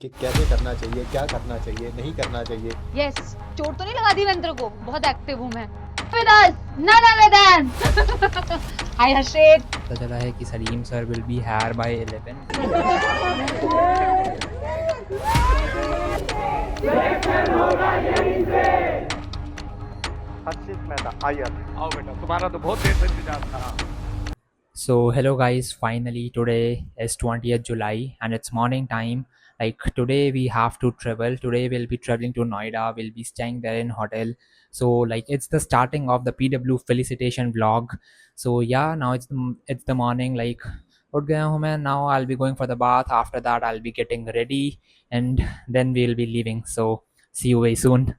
कि कैसे करना चाहिए, क्या करना चाहिए, नहीं करना चाहिए। यस, चोट तो नहीं लगा दी मैंने तेरे को, बहुत एक्टिव हूँ मैं। With us, none other than Hi Harshit. पता चला है कि Salim sir will be hire by 11। Harshit Mehta आइए आओ बेटा, तुम्हारा तो बहुत देर से इंतजार था। So hello guys, finally today is 20th July and it's morning time. Like today we have to travel. Today we'll be traveling to Noida. We'll be staying there in hotel. So like it's the starting of the PW felicitation vlog. So yeah, now it's the morning. Like उठ गया हूँ मैं. Now I'll be going for the bath. After that I'll be getting ready and then we'll be leaving. So see you very soon.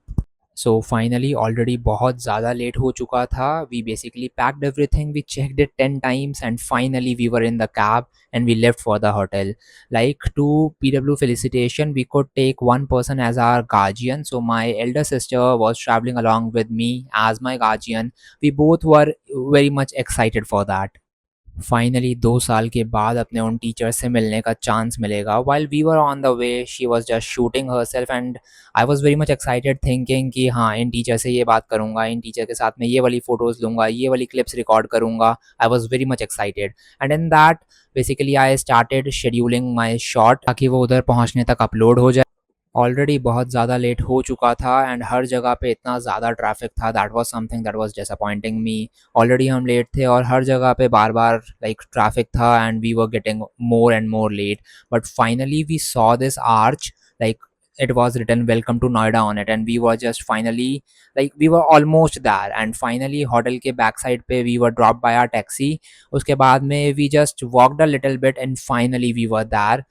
So finally already बहुत ज़्यादा late हो चुका था. We basically packed everything, we checked it 10 times and finally we were in the cab and we left for the hotel. Like to PW felicitation we could take one person as our guardian, so my elder sister was traveling along with me as my guardian. We both were very much excited for that. Finally 2 साल के बाद अपने उन teacher से मिलने का chance मिलेगा. While we were on the way she was just shooting herself and I was very much excited thinking कि हाँ इन टीचर से ये बात करूँगा, इन टीचर के साथ में ये वाली फ़ोटोज़ लूँगा, ये वाली क्लिप्स रिकॉर्ड करूँगा. आई was very much excited and in that basically I started scheduling my shot ताकि वो उधर पहुँचने तक अपलोड हो जाए. ऑलरेडी बहुत ज़्यादा लेट हो चुका था एंड हर जगह पे इतना ज़्यादा ट्रैफिक था. That was something that was disappointing me. Already हम लेट थे और हर जगह पे बार बार लाइक ट्रैफिक था and we were getting more and more late. But finally we saw this arch, like it was written welcome to Noida on it and we were just finally like we were almost there and finally hotel के back side पे we were dropped by our taxi. उसके बाद में we just walked a little bit and finally we were there.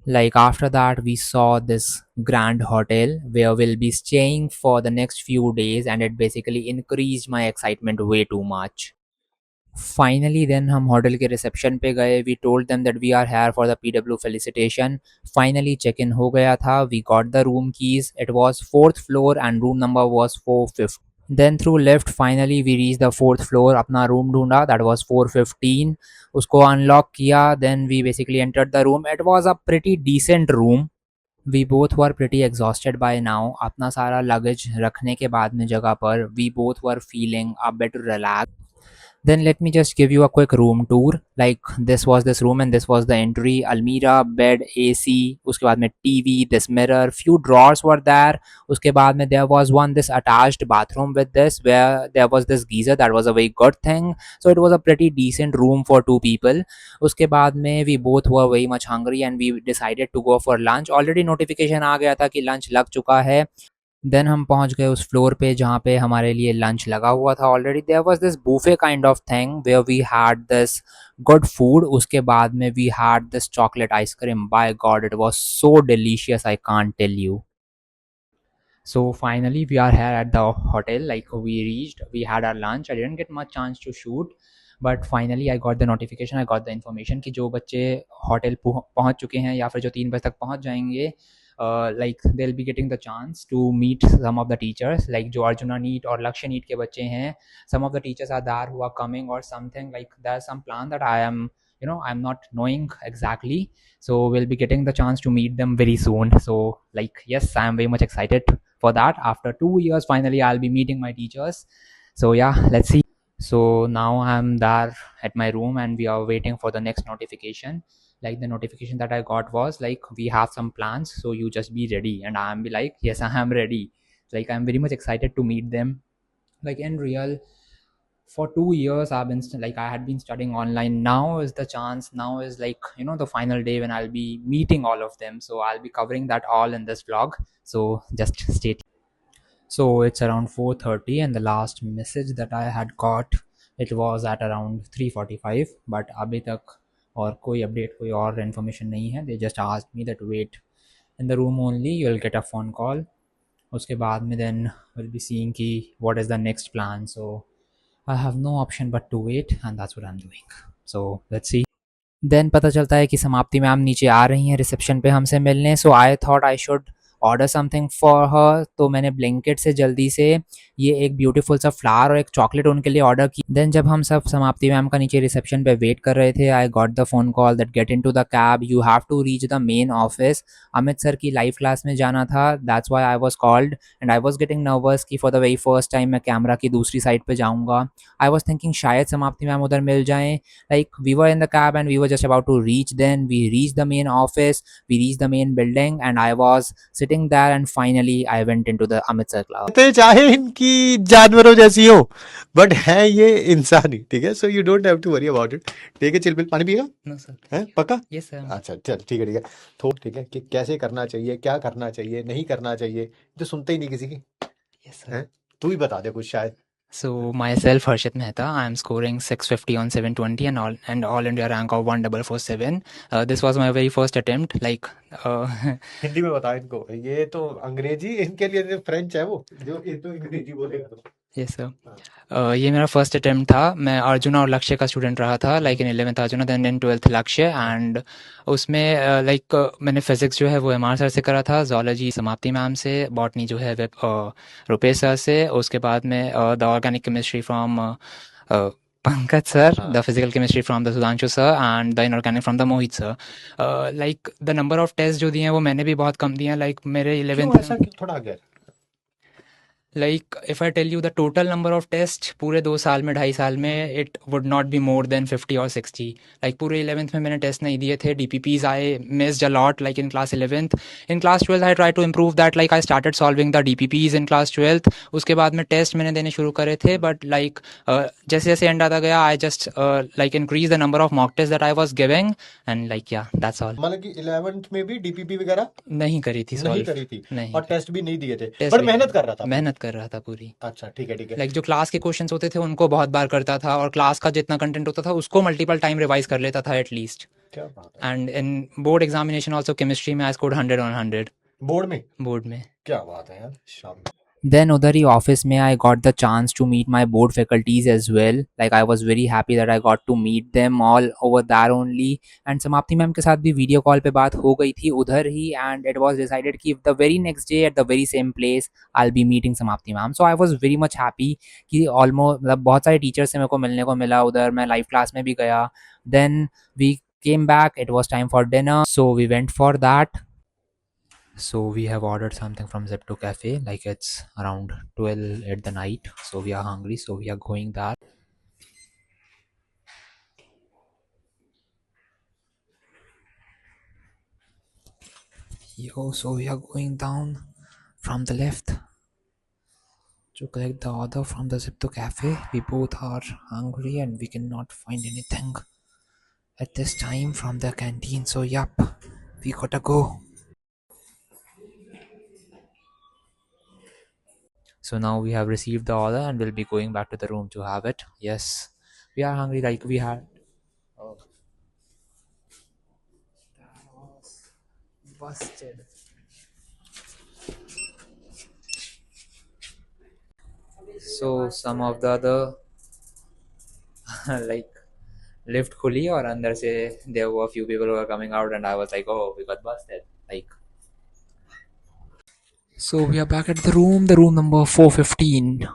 Like after that we saw this grand hotel where we'll be staying for the next few days and it basically increased my excitement way too much. Finally then हम hotel के reception पे गए. We told them that we are here for the PW felicitation. Finally check in हो गया था. We got the room keys. It was 4th floor and room number was 450. Then through lift finally we reached the 4th floor. अपना room ढूंढा, that was 415. उसको unlock किया. Then we basically entered the room. It was a pretty decent room. We both were pretty exhausted by now. अपना सारा luggage रखने के बाद में जगह पर we both were feeling a bit relaxed. Then let me just give you a quick room tour. Like this was this room and this was the entry. Almira, bed, AC. उसके बाद में TV, this mirror, few drawers were there. उसके बाद में there was one this attached bathroom with this where there was this geyser. That was a very good thing. So it was a pretty decent room for 2 people. उसके बाद में we both were very much hungry and we decided to go for lunch. Already notification आ गया था कि lunch लग चुका है. Then हम पहुंच गए उस फ्लोर पे जहाँ पे हमारे लिए लंच लगा हुआ था already. There was this buffet kind of thing where we had this good food. उसके बाद में we had this chocolate ice cream. By god it was so delicious, I can't tell you. So finally we are here at the hotel. Like we reached, we had our lunch. I didn't get much chance to shoot, but finally I got the notification, I got the information कि जो बच्चे hotel पहुंच चुके हैं या फिर जो 3 बजे तक पहुंच जाएंगे, like they'll be getting the chance to meet some of the teachers. Like जो अर्जुना नीट और लक्ष्य नीट के बच्चे हैं, some of the teachers are there who are coming or something. Like there's some plan that I am, I'm not knowing exactly. So we'll be getting the chance to meet them very soon. So like yes, I am very much excited for that. After 2 years finally I'll be meeting my teachers. So yeah, let's see. So now I'm there at my room and we are waiting for the next notification. Like the notification that I got was like we have some plans, so you just be ready. And I'm be like yes, I am ready. Like I'm very much excited to meet them. Like in real, for 2 years I've been like I had been studying online. Now is the chance, now is like the final day when I'll be meeting all of them. So I'll be covering that all in this vlog, so just stay tuned. So it's around 4:30 and the last message that I had got, it was at around 3:45. But अभी तक और कोई update, कोई और information नहीं है. They just asked me that wait in the room only, you'll get a phone call. उसके बाद में then we'll be seeing कि what is the next plan. So I have no option but to wait and that's what I'm doing. So let's see. Then पता चलता है कि Samapti ma'am नीचे आ रही हैं रिसेप्शन पे हमसे मिलने. So I thought I should order something for her. तो मैंने Blinkit से जल्दी से ये एक ब्यूटीफुल सा फ्लावर और एक चॉकलेट उनके लिए ऑर्डर की. देन जब हम सब समाप्ति मैम का नीचे रिसेप्शन पे वेट कर रहे थे, I got the phone call that get into the cab, you have to reach the main office. Amit sir की लाइव क्लास में जाना था, that's why I was called and I was getting nervous कि for the very first time मैं camera की दूसरी side पे जाऊंगा. आई वाज थिंकिंग शायद समाप्ति मैम उधर मिल जाएं. Like we were in the cab and we were just about to reach. Then we reached the main office, we reached the main building, and I was sitting there and finally I went into the Amit Sir class. कहते चाहे इनकी जानवरों जैसी हो but है ये इंसान ही, ठीक है. So you don't have to worry about it. ठीक है, चिल पानी पिएगा? No sir. है पक्का? Yes sir. अच्छा चल ठीक है ठीक है. तो ठीक है कि कैसे करना चाहिए, क्या करना चाहिए, नहीं करना चाहिए, तो सुनते ही नहीं किसी की. Yes sir. हैं? तू ही बता दे कुछ शायद. So myself Harshit Mehta, I am scoring 650 on 720 and all India rank of 1447. This was my very first attempt. Hindi में बता इनको. ये तो अंग्रेजी इनके लिए फ्रेंच है वो, जो ये तो अंग्रेजी बोलेगा तो. Yes sir. ये मेरा फर्स्ट अटेम्प्ट था. मैं अर्जुना और लक्ष्य का स्टूडेंट रहा था, like in 11th Arjuna then in 12th Lakshya. And उसमें मैंने फिजिक्स जो है वो एम आर सर से करा था, जोलॉजी समाप्ति मैम से, बॉटनी जो है रुपेश सर से, उसके बाद में the organic chemistry from Pankaj sir, the physical chemistry from the Sudhanshu sir and the inorganic from the Mohit sir. Like the number of test जो दिए हैं वो मैंने भी बहुत कम दिए हैं. लाइक मेरे 11th थोड़ा आगे. Like if I tell you the total number of test पूरे 2 साल में 2.5 साल में, it would not be more than 50 और 60. लाइक पूरे 11th में मैंने टेस्ट नहीं दिए थे. DPPs I missed a lot like in class 11th. In class 12th I try to improve that. Like I started solving the DPPs in class 12th. उसके बाद में टेस्ट मैंने देने शुरू करे थे, बट लाइक जैसे जैसे एंड आता गया I just like increase the number of mock test that I was giving and like yeah that's all. मतलब कि 11th में भी DPP वगैरह नहीं करी थी, नहीं करी थी नहीं, और टेस्ट भी नहीं दिए थे, टेस्ट पर भी मेहनत कर रहा था. मेहनत कर रहा था पूरी. अच्छा ठीक है ठीक है. लाइक जो क्लास के क्वेश्चंस होते थे उनको बहुत बार करता था, और क्लास का जितना कंटेंट होता था उसको मल्टीपल टाइम रिवाइज कर लेता था एटलीस्ट. क्या बात है. And in board examination also chemistry में आई स्कोर्ड 100 on 100 बोर्ड में. क्या बात है यार, शाबाश. Then उधर ही ऑफिस में I got the chance to meet my board faculties as well. Like I was very happy that I got to meet them all over there only. And समाप्ति ma'am के साथ भी वीडियो कॉल पे बात हो गई थी उधर ही. And it was decided कि the very next day at the very same place I'll be meeting समाप्ति ma'am. So I was very much happy कि almost मतलब बहुत सारे टीचर्स से मेरे को मिलने को मिला उधर. मैं लाइव क्लास में भी गया. Then we came back. It was time for dinner. So we went for that. So we have ordered something from Zepto Cafe, like it's around 12 at the night, so we are hungry, so we are going there. Yo, so we are going down from the left to collect the order from the Zepto Cafe. We both are hungry and we cannot find anything at this time from the canteen, so yup, we gotta go. So now we have received the order and we'll be going back to the room to have it. Yes, we are hungry like we had. Oh. That was busted. So some of the other like lift khuli और अंदर से there were a few people who were coming out and I was like, oh, we got busted. Like, so we are back at the room number 415.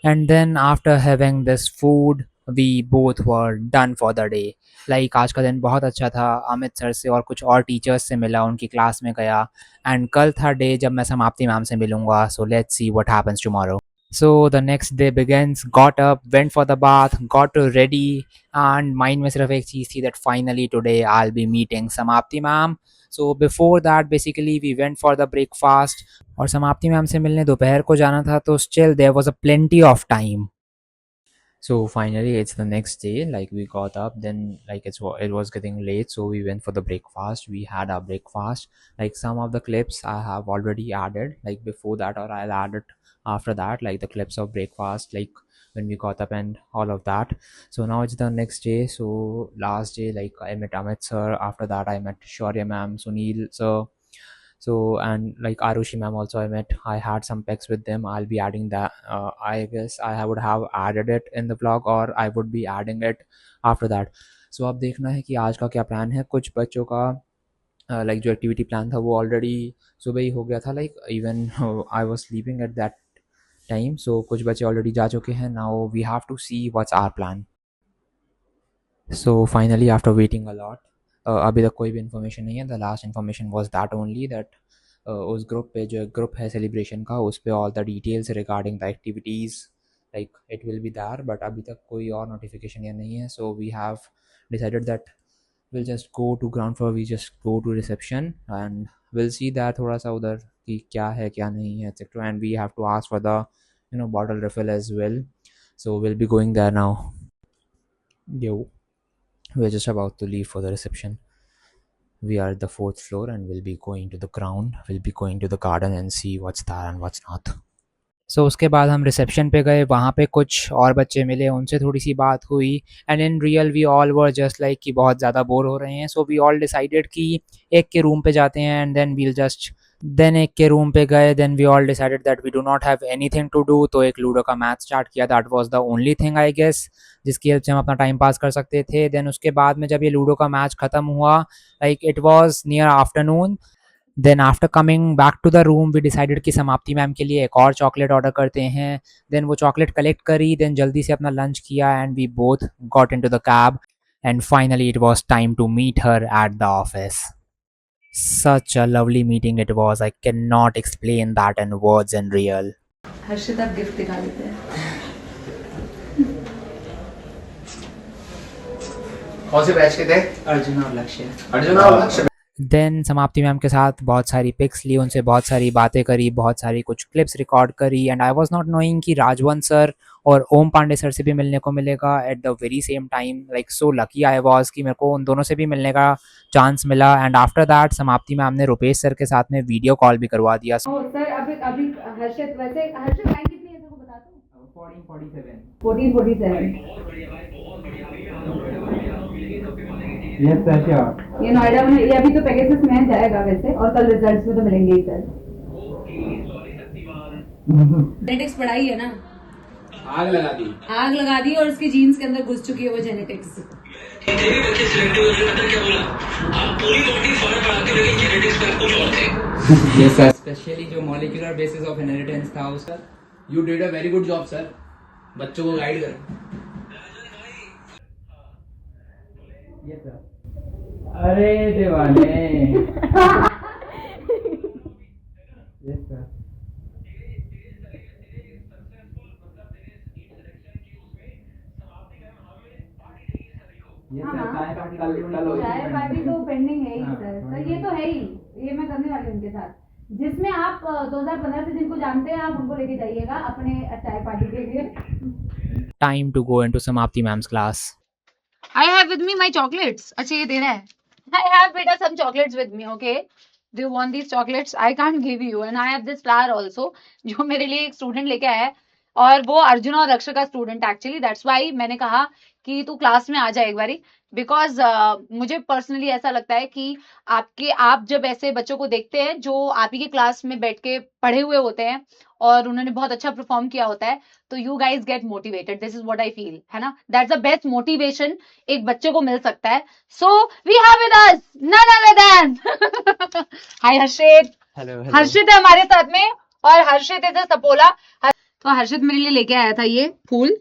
And then after having this food, we both were done for the day. Like आज का दिन बहुत अच्छा था. Amit sir से और कुछ और टीचर्स से मिला, उनकी क्लास में गया. एंड कल था डे जब मैं समाप्ति मैम से मिलूंगा. So let's see what happens tomorrow. So the next day begins. Got up, went for the bath, got ready, and mind में सिर्फ एक चीज़ थी that finally today I'll be meeting समाप्ति ma'am. So before that basically we went for the breakfast. और समाप्ति ma'am से मिलने दोपहर को जाना था, तो still there was a plenty of time. So finally it's the next day, like we got up, then like it was getting late, so we went for the breakfast. We had our breakfast. Like some of the clips I have already added like before that, or I'll add it after that, like the clips of breakfast, like when we got up and all of that. So now it's the next day. So last day, like I met Amit sir. After that I met Shaurya ma'am, Sunil sir. So and like Arushi ma'am also I met. I had some pics with them. I'll be adding that. I guess I would have added it in the vlog, or I would be adding it after that. So अब देखना है कि आज का क्या plan है. कुछ बच्चों का लाइक जो एक्टिविटी प्लान था वो ऑलरेडी सुबह ही हो गया था, like even I was sleeping at that time. So कुछ बच्चे ऑलरेडी जा चुके हैं. Now we have to see what's our plan. So finally after waiting a lot, अभी तक कोई भी इन्फॉर्मेशन नहीं है. The last information was that only that उस ग्रुप पे जो ग्रुप है सेलिब्रेशन का, उस पे all the details regarding the activities like it will be there, but अभी तक कोई और नोटिफिकेशन या नहीं है. So we have decided that we'll just go to ground floor, we just go to reception and we'll see that थोड़ा सा उधर कि क्या है क्या नहीं है etc. and we have to ask for the bottle refill as well. So we'll be going there now. Yo, we're just about to leave for the reception. We are at the 4th floor and we'll be going to the ground, we'll be going to the garden and see what's there and what's not. सो उसके बाद हम reception पे गए, वहाँ पे कुछ और बच्चे मिले, उनसे थोड़ी सी बात हुई. And in real we all were just like कि बहुत ज़्यादा बोर हो रहे हैं. सो वी ऑल डिसाइडेड कि एक के रूम पे जाते हैं and then we'll just then एक के रूम पे गए. Then we all decided that we do not have anything to do. तो एक लूडो का मैच स्टार्ट किया. That was the only thing I guess जिसकी हेल्प से हम अपना टाइम पास कर सकते थे. देन उसके बाद में जब ये लूडो का मैच ख़त्म हुआ, like it was near afternoon. Then after coming back to the room we decided कि समाप्ति मैम के लिए एक और चॉकलेट ऑर्डर करते हैं. देन वो चॉकलेट कलेक्ट करी. देन जल्दी से अपना लंच किया and we both got into the cab and finally it was time to meet her at the office. Such a lovely meeting it was. I cannot explain that in words and real. हर्षित आप gift दिखा देते हैं. कौन से batch के थे? अर्जुन और लक्ष्य. अर्जुन और लक्ष्य. देन समाप्ति मैम के साथ बहुत सारी पिक्स ली, उनसे बहुत सारी बातें करी, बहुत सारी कुछ क्लिप्स रिकॉर्ड करी. And I was not knowing कि राजवंत सर और ओम पांडे सर से भी मिलने को मिलेगा at the very same time. Like so lucky I was कि मेरे को उन दोनों से भी मिलने का चांस मिला. एंड आफ्टर दैट समाप्ति मैम ने रुपेश सर के साथ में वीडियो कॉल भी करवा दिया. सर अभी अभी हर्षित वैसे हर्षित रैंक कितनी है तेरे को बता दूं? 1447. Yes sir sure. ये नोएडा में ये अभी तो पेगासस में जाएगा वैसे, और कल रिजल्ट्स में तो मिलेंगे ही सर. जेनेटिक्स पढ़ाई है ना, आग लगा दी और उसके जीन्स के अंदर घुस चुकी है वो जेनेटिक्स. Yes sir. स्पेशली जो मॉलिक्यूलर बेसिस ऑफ इनहेरिटेंस था उसका. You did a very good job sir. बच्चों को गाइड करो. Yes sir. अरे दीवाने. Yes sir. चाय पार्टी तो पेंडिंग है ही सर. सर ये तो है ही, ये मैं करने वाली हूँ उनके साथ, जिसमें आप 2015 से जिनको जानते हैं आप उनको लेके जाइएगा अपने चाय पार्टी के लिए. Time to go into समाप्ति ma'am's class. I have with me my chocolates. अच्छा ये देना है. I have beta some chocolates with me. Okay. Do you want these chocolates? I can't give you. And I have this flower also, जो मेरे लिए एक student लेके आया है, और वो अर्जुन और अक्षय का स्टूडेंट एक्चुअली. दैट्स वाई मैंने कहा कि तू क्लास में आ जा एक बारी, बिकॉज मुझे पर्सनली ऐसा लगता है कि आप जब ऐसे बच्चों को देखते हैं जो आप ही के क्लास में बैठ के पढ़े हुए होते हैं और उन्होंने बहुत अच्छा परफॉर्म किया होता है, तो you guys get motivated. This is what I feel, है ना. दैट्स द बेस्ट मोटिवेशन एक बच्चे को मिल सकता है. So we have with us none other than hi Harshit. Hello Harshit है हमारे साथ में, और हर्षित इज अ सपोला. तो हर्षित मेरे लिए लेके आया था ये फूल.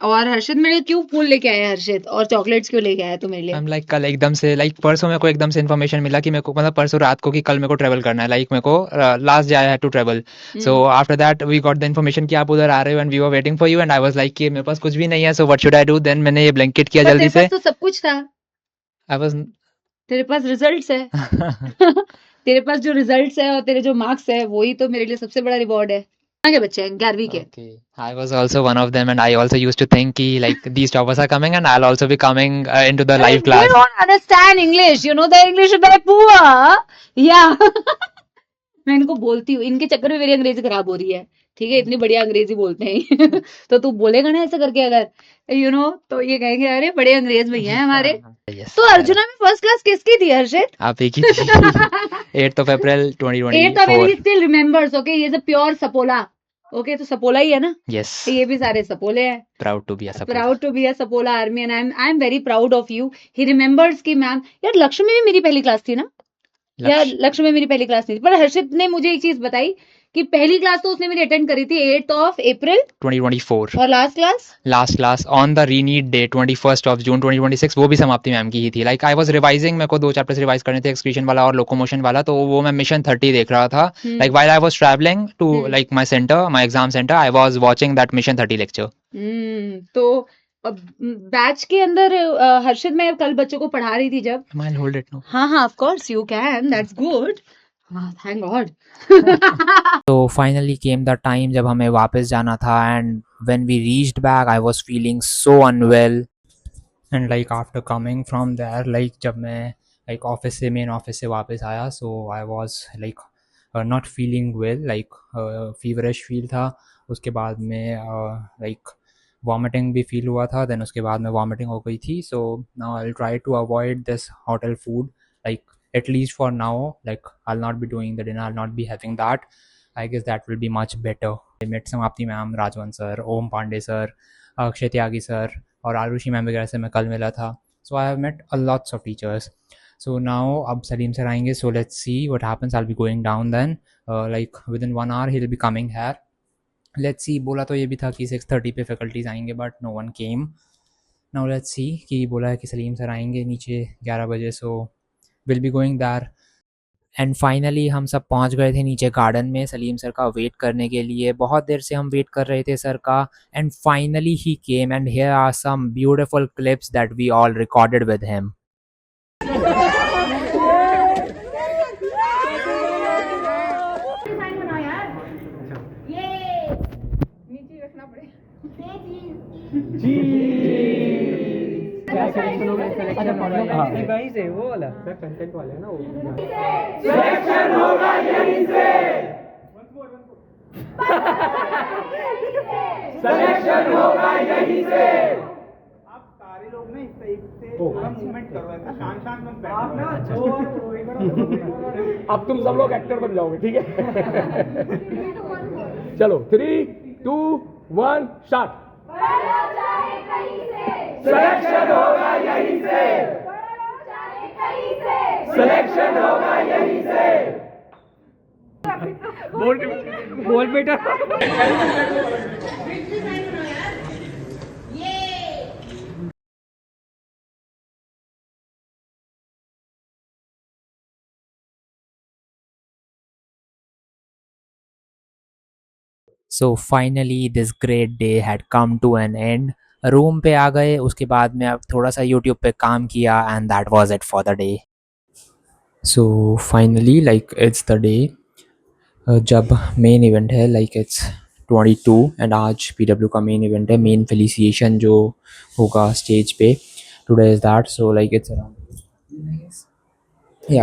और हर्षित मेरे लिए क्यों फूल लेके आया हर्षित, और चॉकलेट्स क्यों लेके आया तू मेरे लिए? मैम लाइक कल एकदम से परसों मेरे को एकदम से इन्फॉर्मेशन मिला कि मेरे को मतलब परसों रात को कि कल मेरे को ट्रैवल करना है. लाइक मेरे को last day I had to travel. So after that we got the information कि आप उधर आ रहे हो and we were waiting for you and I was like कि मेरे पास कुछ भी नहीं है, so what should I do. Then मैंने ये ब्लैंकेट किया जल्दी से. तो सब कुछ था. आई वाज तेरे पास रिजल्ट्स है. तेरे पास जो रिजल्ट्स है और तेरे जो मार्क्स है वही तो मेरे लिए सबसे बड़ा रिवॉर्ड है. के बच्चे हैं 11वीं के. Okay. I was also one of them and I also used to think कि like these toppers are coming and I'll also be coming into the live class. You don't understand English. You know the English is very poor. Yeah. मैं इनको बोलती हूँ, इनके चक्कर में मेरी अंग्रेजी खराब हो रही है. ठीक है, इतनी बढ़िया अंग्रेजी बोलते हैं. तो तू बोलेगा ना ऐसा करके अगर तो ये कहेंगे अरे बड़े अंग्रेज भैया हैं हमारे. Yes. तो अर्जुना में फर्स्ट क्लास किसकी थी हर्षित? आप एक ही थी. 8th of April 2024. 8th of April still remembers. Okay, ये is a pure Sapola. Okay, तो सपोला ही है ना. Yes. ये भी सारे सपोले हैं. Proud to be a support. Proud to be a सपोला army and I am very proud of you. He remembers कि मैम यार लक्ष्य में भी मेरी पहली क्लास थी ना. यार लक्ष्य में मेरी पहली क्लास नहीं थी, पर हर्षित ने मुझे एक चीज बताई कि पहली क्लास तो उसने मेरी अटेंड करी थी 8 अप्रैल 2024 और last class on the रीनीट day 21 जून 2026 वो भी समाप्ति मैम की ही थी। लाइक आई वाज रिवाइजिंग, मेरे को 2 चैप्टर्स रिवाइज करने थे, एक्सक्रीशन वाला और लोकोमोशन वाला, तो वो मैं मिशन 30 देख रहा था। Like while I was travelling to like my centre, my exam centre, I was watching that mission 30 lecture. तो बैच के अंदर हर्षित मैं कल बच्चों को पढ़ा रही थी जब आई होल्ड इट नो। हाँ of course you can, that's good, thank God. तो फाइनली केम द टाइम जब हमें वापस जाना था, and when we reached back I was feeling so unwell. And like after coming from there, like जब मैं like main office से वापस आया, so I was like not feeling well, like feverish feel था। उसके बाद में लाइक वॉमिटिंग भी फील हुआ था, देन उसके बाद में वॉमिटिंग हो गई थी। So now I will try to avoid this hotel food, like at least for now, like I'll not be doing the dinner, I'll not be having that. I guess that will be much better. I met Samapti ma'am, Rajwan sir, Om Pandey sir, Akshay Tyagi sir और Arushi ma'am वगैरह से मैं कल मिला था। So I have met a lots of teachers. So now अब Salim sir आएंगे, so let's see what happens. I will be going down then, like within 1 hour he will be coming here. Let's see. बोला तो ये भी था कि 6:30 पे faculties आएंगे, but no one came. Now let's see कि बोला है कि सलीम सर आएंगे नीचे 11 बजे, so will be going there. And finally हम सब पहुंच गए थे नीचे गार्डन में सलीम सर का वेट करने के लिए। बहुत देर से हम वेट कर रहे थे सर का, and finally he came, and here are some beautiful clips that we all recorded with him. Guys है वो वाला सर, कंटेंट वाले है ना वो। आप सारे लोग ना इस टाइप से पूरा मूवमेंट करो, ऐसा शान शान मत बैठो। अब तुम सब लोग एक्टर बन जाओगे, ठीक है? चलो 3, 2, 1 स्टार्ट। सिलेक्शन होगा यहीं से, सिलेक्शन होगा यहीं से। बोल बेटा। So finally this great day had come to an end. Room पे आ गए, उसके बाद में अब थोड़ा सा यूट्यूब पे काम किया, and that was it for the day. So finally like it's the day जब मेन इवेंट है, लाइक इट्स 22 एंड आज पीडब्ल्यू का मेन इवेंट है, मेन फेलिसिएशन जो होगा स्टेज पे today is that. So like it's around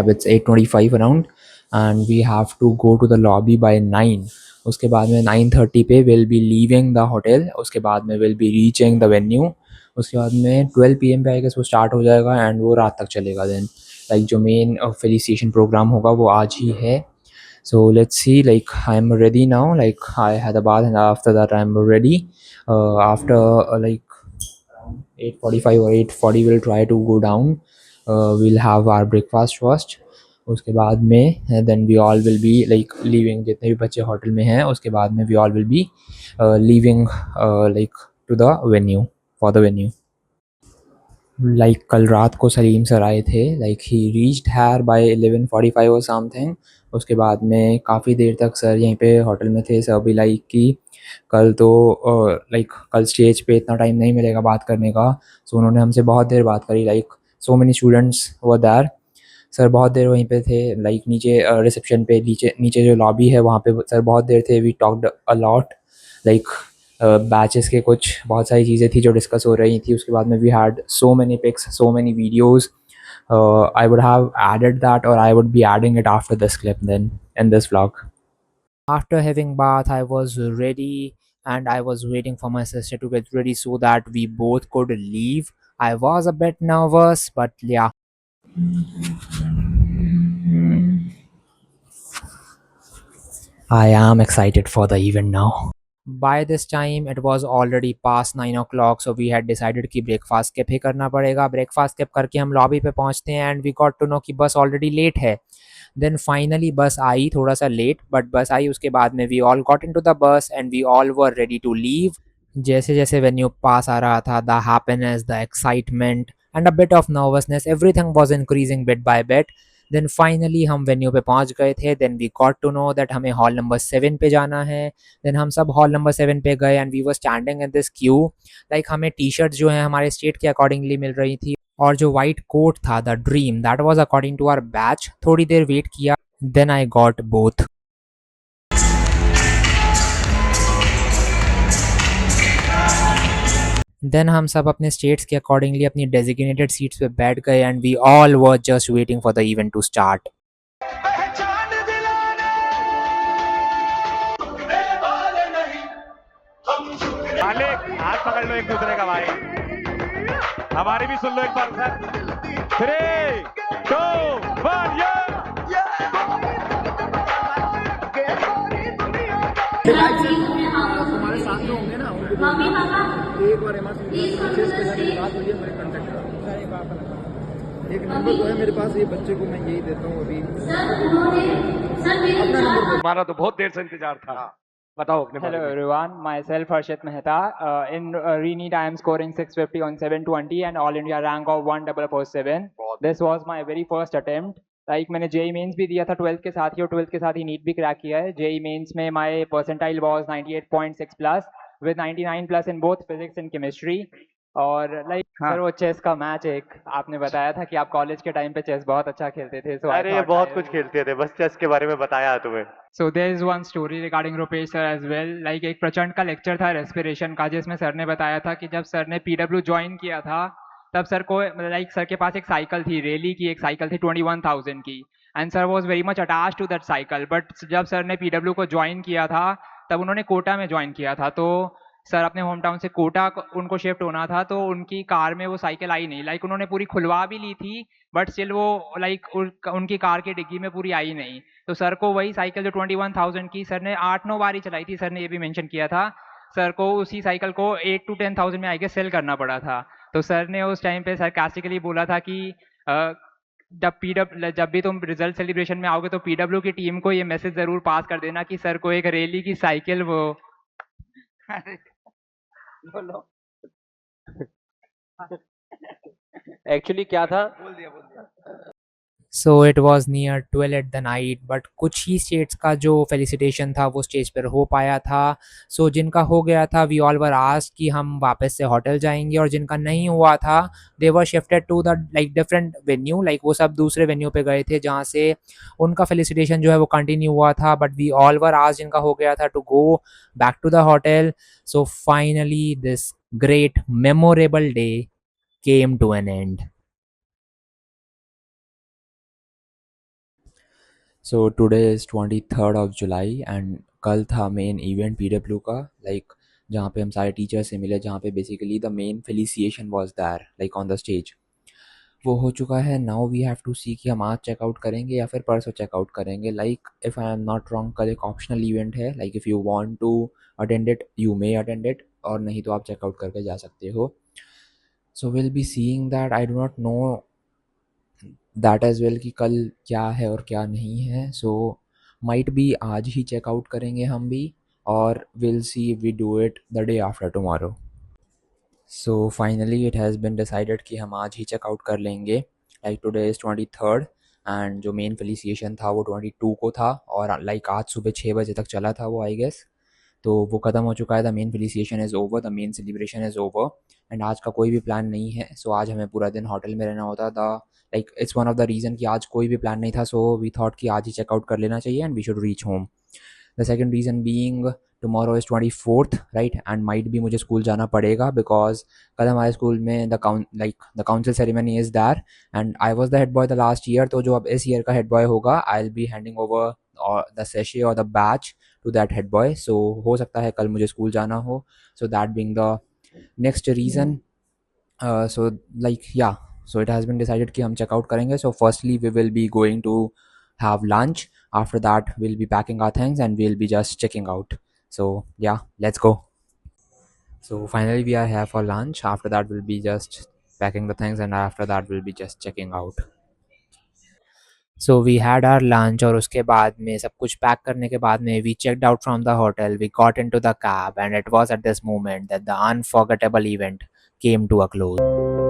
it's 8:25 around and we have to go to the lobby by 9। उसके बाद में 9:30 पे will be leaving the hotel. उसके बाद में will be reaching the venue. उसके बाद में 12 PM पे आएगा, वो स्टार्ट हो जाएगा एंड वो रात तक चलेगा। देन लाइक जो मेन फेलिसिएशन प्रोग्राम होगा वो आज ही है। सो let's C, like I am ready now, like I had a bath and after that I am ready. After like 8:45 or 8:40 we'll try to go down। we'll have our breakfast first। उसके बाद में then we all will be like leaving, जितने भी बच्चे hotel में हैं उसके बाद में we all will be leaving like to the venue, for the venue। Like कल रात को सलीम सर आए थे, like he reached here by 11:45 और समथिंग। उसके बाद में काफ़ी देर तक सर यहीं पे होटल में थे। सर भी लाइक कि कल तो लाइक कल स्टेज पे इतना टाइम नहीं मिलेगा बात करने का, सो उन्होंने हमसे बहुत देर बात करी। Like so many students were there. Sir बहुत देर वहीं पे थे, लाइक नीचे रिसेप्शन पे, नीचे जो लॉबी है वहाँ पे सर बहुत देर थे। We talked a lot, like batches के कुछ बहुत सारी चीज़ें थी जो डिस्कस हो रही थी। उसके बाद में we had so many pics, so many videos. I would have added that और I would be adding it after this clip then in this vlog. After having bath, I was ready and I was waiting for my sister to get ready so that we both could leave. I was a bit nervous, but yeah. I am excited for the event now. By this time it was already past 9 o'clock, so we had decided कि breakfast skip ही करना पड़ेगा। Breakfast skip करके हम lobby पे पहुंचते हैं and we got to know कि bus already late है। देन फाइनली बस आई, थोड़ा सा लेट बट बस आई। उसके बाद में we all got into the bus and we all were ready to leave. जैसे जैसे वेन्यू पास आ रहा था, the happiness, the excitement and a bit of nervousness, everything was increasing bit by bit. Then finally हम venue पे पहुंच गए थे। Then we got to know that हमें हॉल नंबर 7 पे जाना है। देन हम सब हॉल नंबर 7 पे गए and we were standing in this queue. Like हमें टी शर्ट जो है हमारे स्टेट के अकॉर्डिंगली मिल रही थी, और जो वाइट कोट था, the dream, that was according to our batch. थोड़ी देर वेट किया, देन आई गॉट बोथ। देन हम सब अपने स्टेट्स के अकॉर्डिंगली अपनी डेजिग्नेटेड सीट्स पे बैठ गए and we all were just waiting for the event to start. मालिक हाथ पकड़ लो एक दूसरे का भाई, हमारी भी सुन लो एक बार सर। 3, 2, 1 तुम्हारे साथ में होंगे ना, उनको बोलना एक बार एमा परचेज करने की बात हुई है, मेरे कॉन्टेक्ट करो। एक नंबर जो है मेरे पास, ये बच्चे को मैं यही देता हूँ अभी। अपना नंबर तुम्हारा तो बहुत देर से इंतजार था, बताओ अपने बारे Hello में। everyone, myself Harshit Mehta. In re-NEET I am scoring 650 on 720 and all India rank of 1447. This was my very first attempt. Like मैंने JEE मेंस भी दिया था 12th के साथ ही, और 12th के साथ ही नीट भी क्रैक किया है। JEE मेंस में my percentile was 98.6 plus with 99 plus in both physics and chemistry. और लाइक सर वो चेस का मैच, एक आपने बताया था कि आप कॉलेज के टाइम पे चेस बहुत अच्छा खेलते थे। So I अरे thought बहुत कुछ खेलते थे, बस चेस के बारे में बताया है तुम्हें। So there is one story regarding Rupesh sir as well. Like एक प्रचंड का लेक्चर था रेस्पिरेशन का, जिसमें सर ने बताया था कि जब सर ने पीडब्ल्यू ज्वाइन किया था तब सर को लाइक सर के पास एक साइकिल थी, रेली की एक साइकिल थी 21,000 की, and sir was very much attach to that cycle. But जब सर ने पीडब्ल्यू को ज्वाइन किया था तब उन्होंने कोटा में ज्वाइन किया था, तो सर अपने होम टाउन से कोटा उनको शिफ्ट होना था, तो उनकी कार में वो साइकिल आई नहीं। लाइक उन्होंने पूरी खुलवा भी ली थी बट स्टिल वो लाइक उनकी कार की डिग्गी में पूरी आई नहीं। तो सर को वही साइकिल जो 21,000 की सर ने 8-9 बार ही चलाई थी, सर ने ये भी मेंशन किया था, सर को उसी साइकिल को 8 to 10,000 में आगे सेल करना पड़ा था। तो सर ने उस टाइम पे सरकास्टिकली बोला था कि जब भी तुम रिजल्ट सेलिब्रेशन में आओगे तो पीडब्ल्यू की टीम को ये मैसेज जरूर पास कर देना कि सर को एक रैली की साइकिल वो बोलो एक्चुअली क्या था, so it was near 12 at the night, but कुछ ही स्टेट्स का जो फेलिसिटेशन था वो स्टेज पर हो पाया था। सो जिनका हो गया था वी ऑल वर आस्क्ड कि हम वापस से होटल जाएंगे, और जिनका नहीं हुआ था they were shifted to the like different venue. Like वो सब दूसरे वेन्यू पे गए थे जहाँ से उनका फेलिसिटेशन जो है वो कंटिन्यू हुआ था, but we all were asked जिनका हो गया था to go back to the hotel. So finally this great memorable day came to an end. So today is 23rd of July and कल था मेन इवेंट पीडब्ल्यू का, like जहाँ पे हम सारे टीचर से मिले, जहाँ पे basically the main felicitation was there like on the stage. वो हो चुका है। नाउ वी हैव टू सी कि हम आज चेकआउट करेंगे या फिर परसों चेकआउट करेंगे। Like if I am not wrong कल एक ऑप्शनल इवेंट है, like if you want to attend it you may attend it, और नहीं तो आप चेकआउट करके जा सकते हो। So will be seeing that. I do not know that as well कि कल क्या है और क्या नहीं है। सो माइट बी आज ही चेकआउट करेंगे हम भी, और will see we do it the day after tomorrow. So finally it has been decided कि हम आज ही चेकआउट कर लेंगे। Like today is 23rd and जो मेन फेलिसिएशन था वो 22 को था, और लाइक आज सुबह 6 बजे तक चला था वो आई गेस। तो वो ख़त्म हो चुका है। The main felicitation is over, the main celebration is over, and आज का कोई भी प्लान नहीं है। सो आज हमें पूरा दिन होटल में रहना होता। The like it's one of the reason कि आज कोई भी प्लान नहीं था, सो वी थॉट कि आज ही चेकआउट कर लेना चाहिए and we should reach home. The second reason being tomorrow is 24th right, and might भी मुझे स्कूल जाना पड़ेगा बिकॉज कल हमारे स्कूल में the council ceremony is there, and I was the head boy the last year. तो जो अब इस ईयर का हेड बॉय होगा I will be handing over the sash और the badge to that head boy. So हो सकता है कल मुझे स्कूल जाना हो। So that being the next reason, so like या so it has been decided कि हम चेकआउट करेंगे। so firstly we will be going to have lunch, after that we'll be packing our things and we'll be just checking out. So yeah, let's go. So finally we are here for lunch, after that we'll be just packing the things and after that we'll be just checking out. So we had our lunch और उसके बाद में सब कुछ pack करने के बाद में we checked out from the hotel, we got into the cab and it was at this moment that the unforgettable event came to a close.